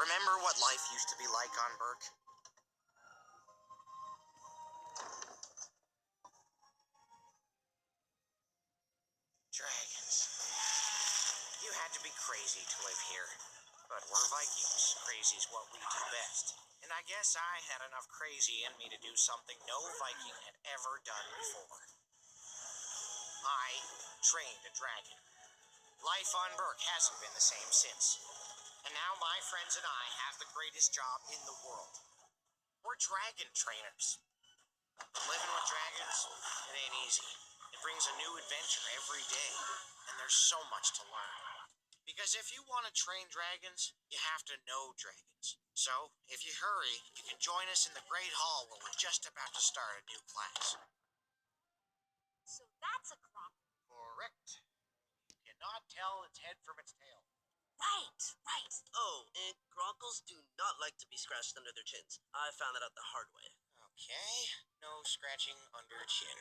Remember what life used to be like on Burke? Dragons. You had to be crazy to live here. But we're Vikings. Crazy's what we do best. And I guess I had enough crazy in me to do something no Viking had ever done before. I trained a dragon. Life on Burke hasn't been the same since. And now my friends and I have the greatest job in the world. We're dragon trainers. Living with dragons, it ain't easy. It brings a new adventure every day, and there's so much to learn. Because if you want to train dragons, you have to know dragons. So, if you hurry, you can join us in the Great Hall where we're just about to start a new class. So that's a crop. Correct. You cannot tell its head from its tail. Right. Oh, and Gronkles do not like to be scratched under their chins. I found that out the hard way. Okay, no scratching under chin.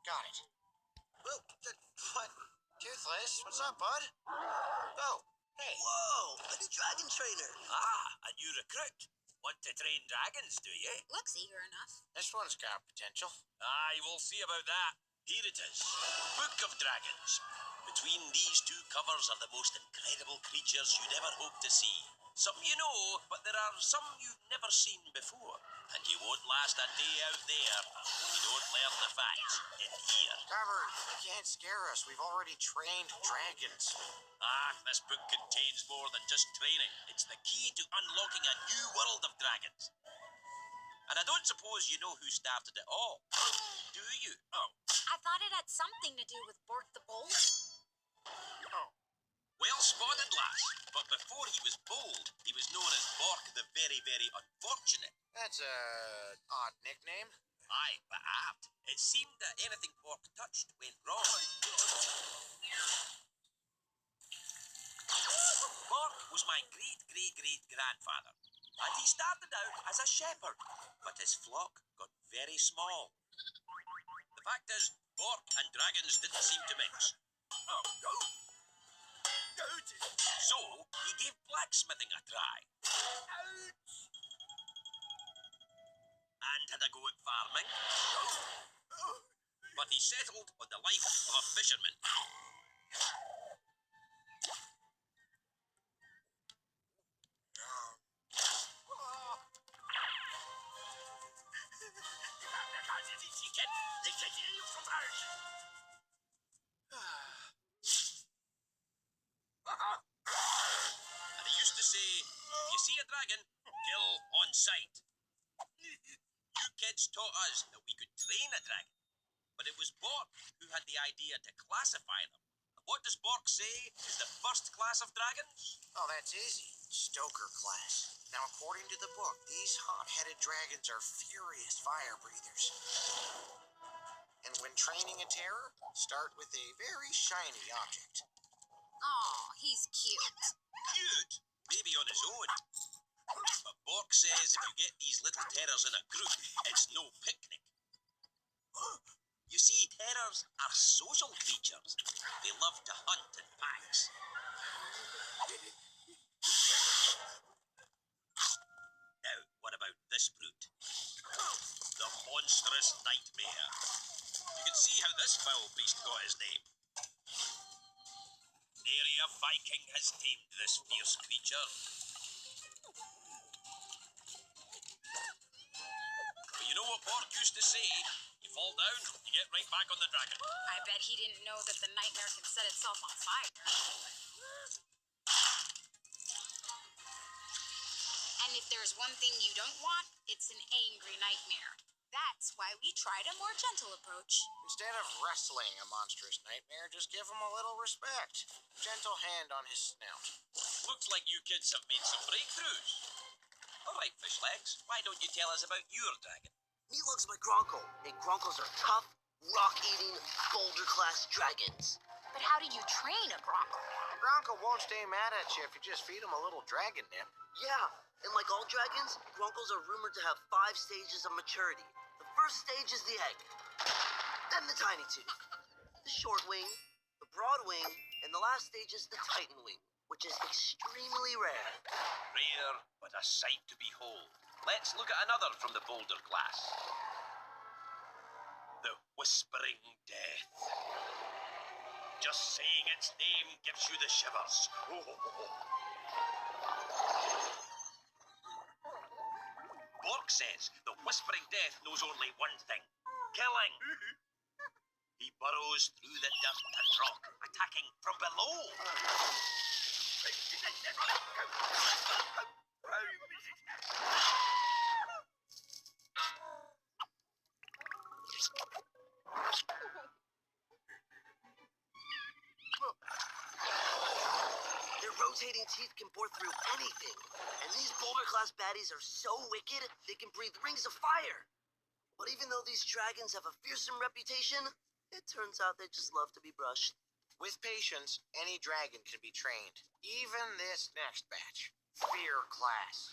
Got it. Whoa, what? Toothless, what's up, bud? Oh, hey. Whoa, a new dragon trainer. Ah, a new recruit. Want to train dragons, do you? Looks eager enough. This one's got potential. Aye, we'll see about that. Here it is. Book of Dragons. Between these two covers are the most incredible creatures you'd ever hope to see. Some you know, but there are some you've never seen before. And you won't last a day out there if you don't learn the facts in here. Trevor, you can't scare us. We've already trained dragons. Ah, this book contains more than just training. It's the key to unlocking a new world of dragons. And I don't suppose you know who started it all. Do you? Oh. I thought it had something to do with Bork the Bold. Oh. Well spotted, lass. But before he was bold, he was known as Bork the Very, Very Unfortunate. That's a odd nickname. Aye, but apt. It seemed that anything Bork touched went wrong. Bork was my great-great-great-grandfather, and he started out as a shepherd, but his flock got very small. The fact is, Bork and dragons didn't seem to mix. Oh, no. So, he gave blacksmithing a try. And had a go at farming. But he settled on the life of a fisherman. And he used to say, if you see a dragon, kill on sight. You kids taught us that we could train a dragon, but it was Bork who had the idea to classify them. And what does Bork say is the first class of dragons? Oh, that's easy. Stoker class. Now, according to the book, these hot-headed dragons are furious fire breathers. And when training a terror, start with a very shiny object. Aw, he's cute. Cute, maybe on his own. But Bork says if you get these little terrors in a group, it's no picnic. You see, terrors are social creatures. They love to hunt in packs. Now, what about this brute? The monstrous nightmare. You can see how this foul beast got his name. Nary a Viking has tamed this fierce creature. But you know what Bork used to say? You fall down, you get right back on the dragon. I bet he didn't know that the nightmare can set itself on fire. And if there's one thing you don't want, it's an angry nightmare. That's why we tried a more gentle approach. Instead of wrestling a monstrous nightmare, just give him a little respect. Gentle hand on his snout. Looks like you kids have made some breakthroughs. All right, Fishlegs, why don't you tell us about your dragon? Mealug's my Gronkle, and Gronkles are tough, rock-eating, boulder-class dragons. But how do you train a Gronkle? Bronco won't stay mad at you if you just feed him a little dragon nip. Yeah, and like all dragons, Gronkles are rumored to have 5 stages of maturity. The first stage is the egg, then the tiny tooth, the short wing, the broad wing, and the last stage is the titan wing. which is extremely rare. Rare, but a sight to behold. Let's look at another from the boulder class. The Whispering Death. Just saying its name gives you the shivers. Bork says the Whispering Death knows only one thing: killing. He burrows through the dirt and rock, attacking from below. Their rotating teeth can bore through anything. And these boulder class baddies are so wicked, they can breathe rings of fire. But even though these dragons have a fearsome reputation, it turns out they just love to be brushed. With patience, any dragon can be trained. Even this next batch. Fear class.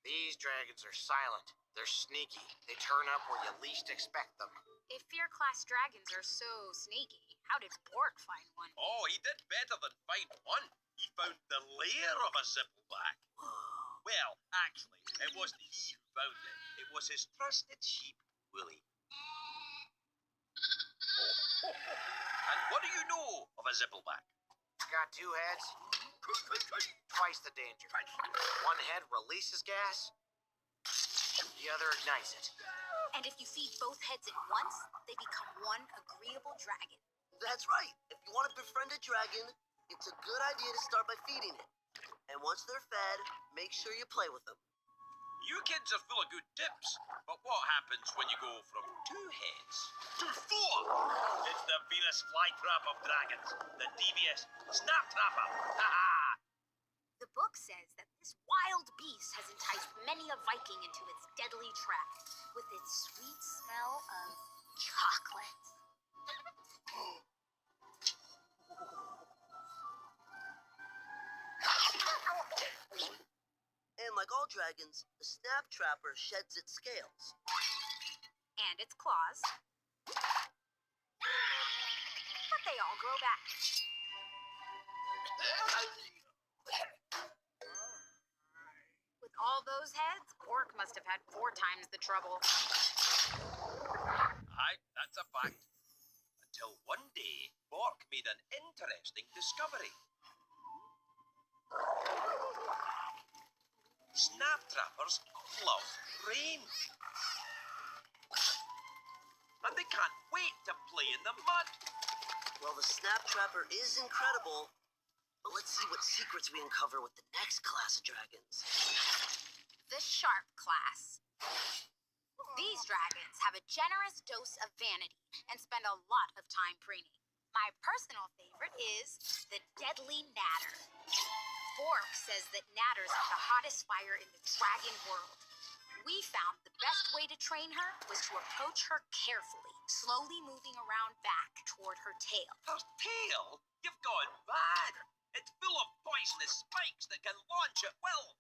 These dragons are silent. They're sneaky. They turn up where you least expect them. If fear class dragons are so sneaky, how did Bork find one? Oh, he did better than find one. He found the lair of a zippleback. Well, actually, it wasn't he who found it. It was his trusted sheep, Willie. And what do you know of a zippleback? It's got two heads, twice the danger. One head releases gas, the other ignites it. And if you feed both heads at once, they become one agreeable dragon. That's right. If you want to befriend a dragon, it's a good idea to start by feeding it. And once they're fed, make sure you play with them. You kids are full of good tips, but what happens when you go from 2 heads to 4? It's the Venus flytrap of dragons, the devious snap trapper. Ha ha! The book says that this wild beast has enticed many a Viking into its deadly trap with its sweet smell of chocolate. And like all dragons, the snap trapper sheds its scales. And its claws. But they all grow back. With all those heads, Bork must have had 4 times the trouble. Aye, that's a fact. Until one day, Bork made an interesting discovery. Snap trappers love rain. And they can't wait to play in the mud. Well, the snap trapper is incredible, but let's see what secrets we uncover with the next class of dragons. The Sharp class. These dragons have a generous dose of vanity and spend a lot of time preening. My personal favorite is the Deadly Natter. Bork says that natters are the hottest fire in the dragon world. We found the best way to train her was to approach her carefully, slowly moving around back toward her tail. Her tail? You've gone mad. It's full of poisonous spikes that can launch at will.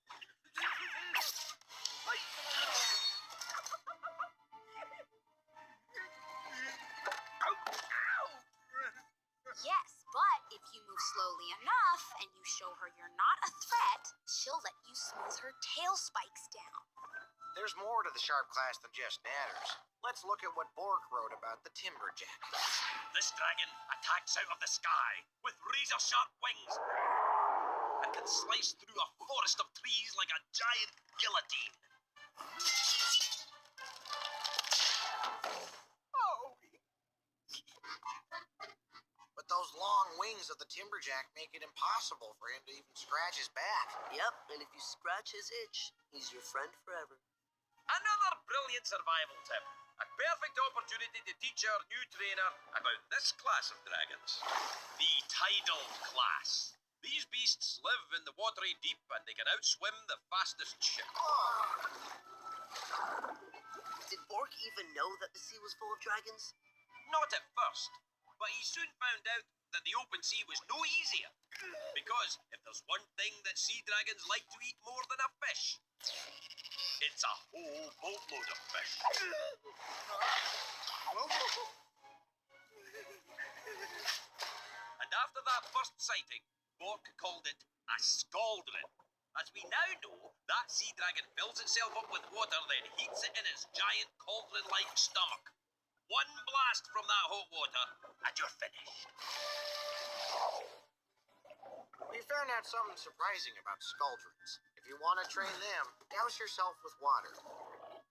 Yes, but if you move slowly enough and you show her you're not a threat, she'll let you smooth her tail spikes down. There's more to the Sharp class than just natters. Let's look at what Bork wrote about the Timberjack. This dragon attacks out of the sky with razor-sharp wings and can slice through a forest of trees like a giant guillotine. But those long wings of the Timberjack make it impossible for him to even scratch his back. Yep, and if you scratch his itch, he's your friend forever. Another brilliant survival tip. A perfect opportunity to teach our new trainer about this class of dragons. The Tidal class. These beasts live in the watery deep and they can outswim the fastest ship. Did Bork even know that the sea was full of dragons? Not at first, but he soon found out that the open sea was no easier. Because if there's one thing that sea dragons like to eat more than a fish, it's a whole boatload of fish. And after that first sighting, Bork called it A scaldron. As we now know, that sea dragon fills itself up with water, then heats it in its giant cauldron-like stomach. One blast from that hot water, and you're finished. We found out something surprising about Skuldrons. If you want to train them, douse yourself with water.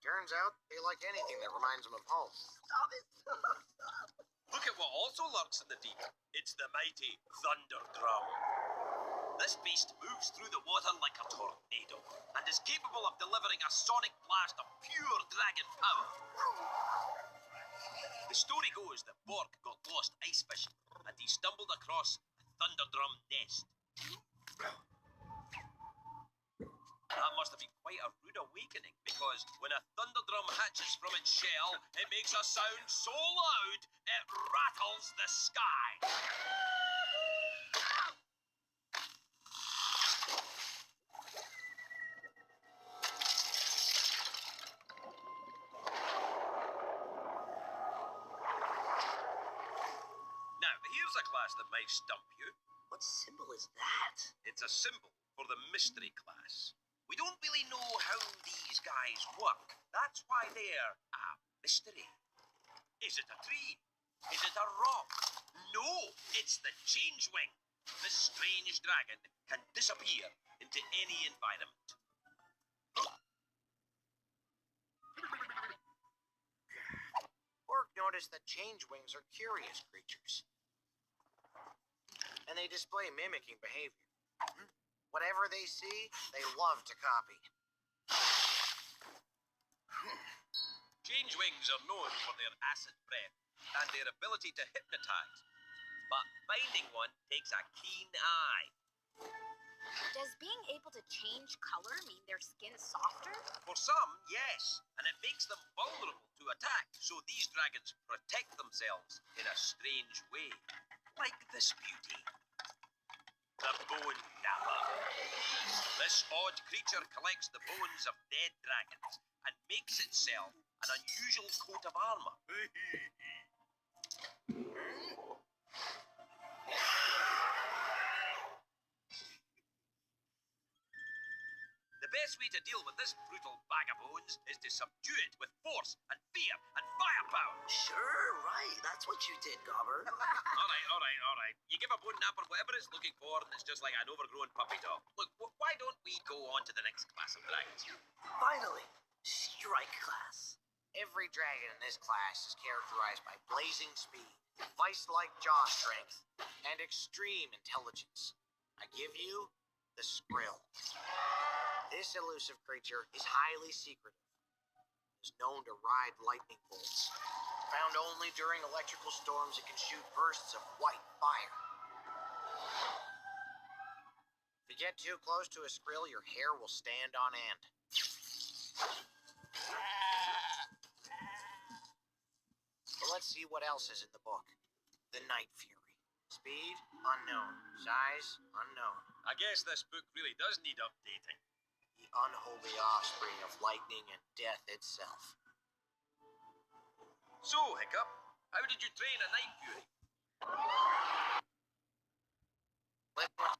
Turns out they like anything that reminds them of home. Stop it. Look at what also lurks in the deep. It's the mighty Thunder Drum. This beast moves through the water like a tornado and is capable of delivering a sonic blast of pure dragon power. The story goes that Bork got lost ice fishing and he stumbled across a Thunder Drum nest. That must have been quite a rude awakening, because when a thunder drum hatches from its shell, it makes a sound so loud it rattles the sky. Now, here's a class that might stump you. What symbol is that? It's a symbol for the mystery class. We don't really know how these guys work. That's why they're a mystery. Is it a tree? Is it a rock? No, it's the Changewing. This strange dragon can disappear into any environment. Bork noticed that Changewings are curious creatures. And they display mimicking behavior. Whatever they see, they love to copy. Changewings are known for their acid breath and their ability to hypnotize. But finding one takes a keen eye. Does being able to change color mean their skin's softer? For some, yes, and it makes them vulnerable to attack, so these dragons protect themselves in a strange way. Like this beauty. The Bone Napper. This odd creature collects the bones of dead dragons and makes itself an unusual coat of armor. The best way to deal with this brutal bag of bones is to subdue it with force and fear and firepower. Sure, right. That's what you did, Gobber. All right. You give a bone napper whatever it's looking for, and it's just like an overgrown puppy dog. Look, why don't we go on to the next class of dragons? Finally, strike class. Every dragon in this class is characterized by blazing speed, vice-like jaw strength, and extreme intelligence. I give you the Skrill. This elusive creature is highly secretive. It is known to ride lightning bolts. Found only during electrical storms, it can shoot bursts of white fire. If you get too close to a Skrill, your hair will stand on end. So let's see what else is in the book. The Night Fury. Speed, unknown. Size, unknown. I guess this book really does need updating. The unholy offspring of lightning and death itself. So, Hiccup, how did you train a Night Fury? Let one